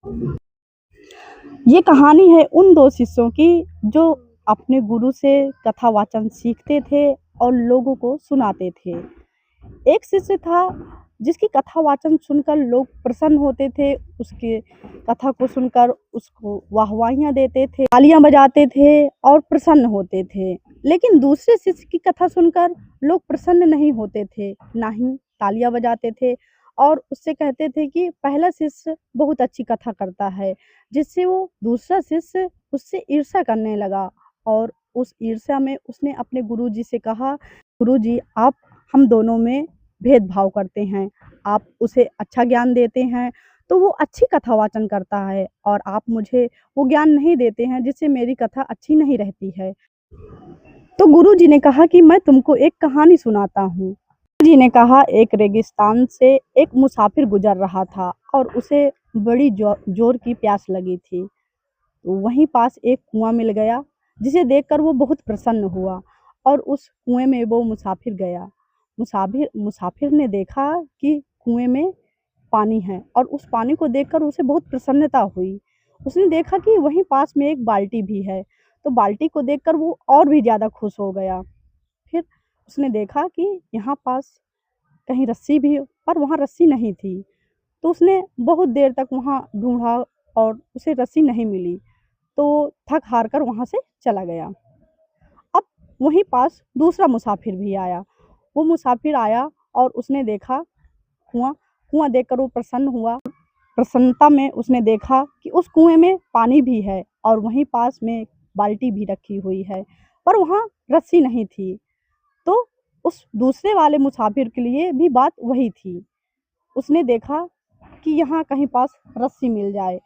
ये कहानी है उन 2 शिष्यों की जो अपने गुरु से कथा वाचन सीखते थे और लोगों को सुनाते थे। एक शिष्य था जिसकी कथा वाचन सुनकर लोग प्रसन्न होते थे, उसके कथा को सुनकर उसको वाहवाहियाँ देते थे, तालियाँ बजाते थे और प्रसन्न होते थे। लेकिन दूसरे शिष्य की कथा सुनकर लोग प्रसन्न नहीं होते थे, ना ही तालियाँ बजाते थे और उससे कहते थे कि पहला शिष्य बहुत अच्छी कथा करता है, जिससे वो दूसरा शिष्य उससे ईर्ष्या करने लगा और उस ईर्ष्या में उसने अपने गुरुजी से कहा, "गुरुजी, आप हम दोनों में भेदभाव करते हैं। आप उसे अच्छा ज्ञान देते हैं, तो वो अच्छी कथा वाचन करता है और आप मुझे वो ज्ञान नहीं देते हैं, जिससे मेरी कथा अच्छी नहीं रहती है।" तो गुरुजी ने कहा कि मैं तुमको एक कहानी सुनाता हूँ। गुरुजी ने कहा, एक रेगिस्तान से एक मुसाफिर गुजर रहा था और उसे बड़ी जोर की प्यास लगी थी। तो वहीं पास एक कुआँ मिल गया, जिसे देखकर वो बहुत प्रसन्न हुआ और उस कुएँ में वो मुसाफिर गया। मुसाफिर ने देखा कि कुएँ में पानी है और उस पानी को देखकर उसे बहुत प्रसन्नता हुई। उसने देखा कि वहीं पास में एक बाल्टी भी है, तो बाल्टी को देखकर वो और भी ज़्यादा खुश हो गया। फिर उसने देखा कि यहाँ पास कहीं रस्सी भी है, पर वहाँ रस्सी नहीं थी। तो उसने बहुत देर तक वहाँ ढूँढा और उसे रस्सी नहीं मिली, तो थक हार कर वहाँ से चला गया। अब वहीं पास दूसरा मुसाफिर भी आया। वो मुसाफिर आया और उसने देखा कुआँ, कुआँ देखकर वो प्रसन्न हुआ। प्रसन्नता में उसने देखा कि उस कुएँ में पानी भी है और वहीं पास में बाल्टी भी रखी हुई है, पर वहाँ रस्सी नहीं थी। तो उस दूसरे वाले मुसाफिर के लिए भी बात वही थी। उसने देखा कि यहाँ कहीं पास रस्सी मिल जाए,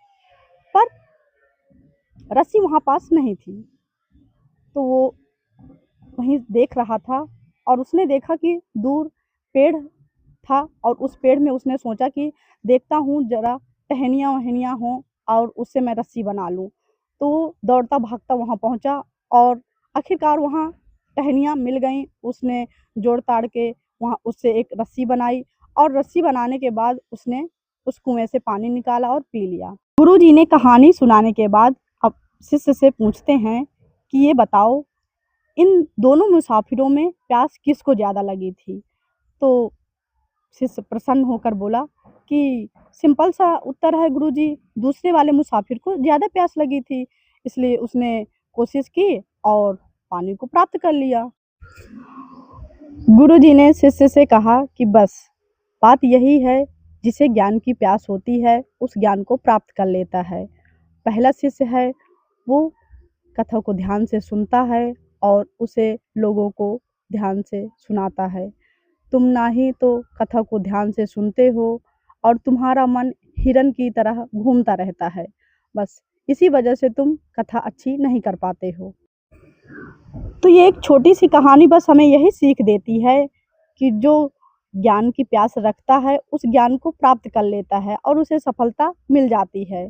पर रस्सी वहाँ पास नहीं थी। तो वो वहीं देख रहा था और उसने देखा कि दूर पेड़ था और उस पेड़ में उसने सोचा कि देखता हूँ ज़रा टहनियाँ-वहनियाँ हों और उससे मैं रस्सी बना लूँ। तो वो दौड़ता-भागता वहाँ पहुँचा और आखिरकार वहाँ टहनियाँ मिल गईं। उसने जोड़-ताड़ के वहाँ उससे एक रस्सी बनाई और रस्सी बनाने के बाद उसने उस कुएँ से पानी निकाला और पी लिया। गुरुजी ने कहानी सुनाने के बाद अब शिष्य से पूछते हैं कि ये बताओ, इन दोनों मुसाफिरों में प्यास किसको ज़्यादा लगी थी? तो शिष्य प्रसन्न होकर बोला कि सिंपल सा उत्तर है गुरुजी, दूसरे वाले मुसाफिर को ज़्यादा प्यास लगी थी, इसलिए उसने कोशिश की और पानी को प्राप्त कर लिया। गुरुजी ने शिष्य से कहा कि बस बात यही है, जिसे ज्ञान की प्यास होती है, उस ज्ञान को प्राप्त कर लेता है। पहला शिष्य है, वो कथा को ध्यान से सुनता है और उसे लोगों को ध्यान से सुनाता है। तुम ना ही तो कथा को ध्यान से सुनते हो और तुम्हारा मन हिरन की तरह घूमता रहता है। बस इसी वजह से तुम कथा अच्छी नहीं कर पाते हो। तो ये एक छोटी-सी कहानी बस हमें यही सीख देती है कि जो ज्ञान की प्यास रखता है, उस ज्ञान को प्राप्त कर लेता है और उसे सफलता मिल जाती है।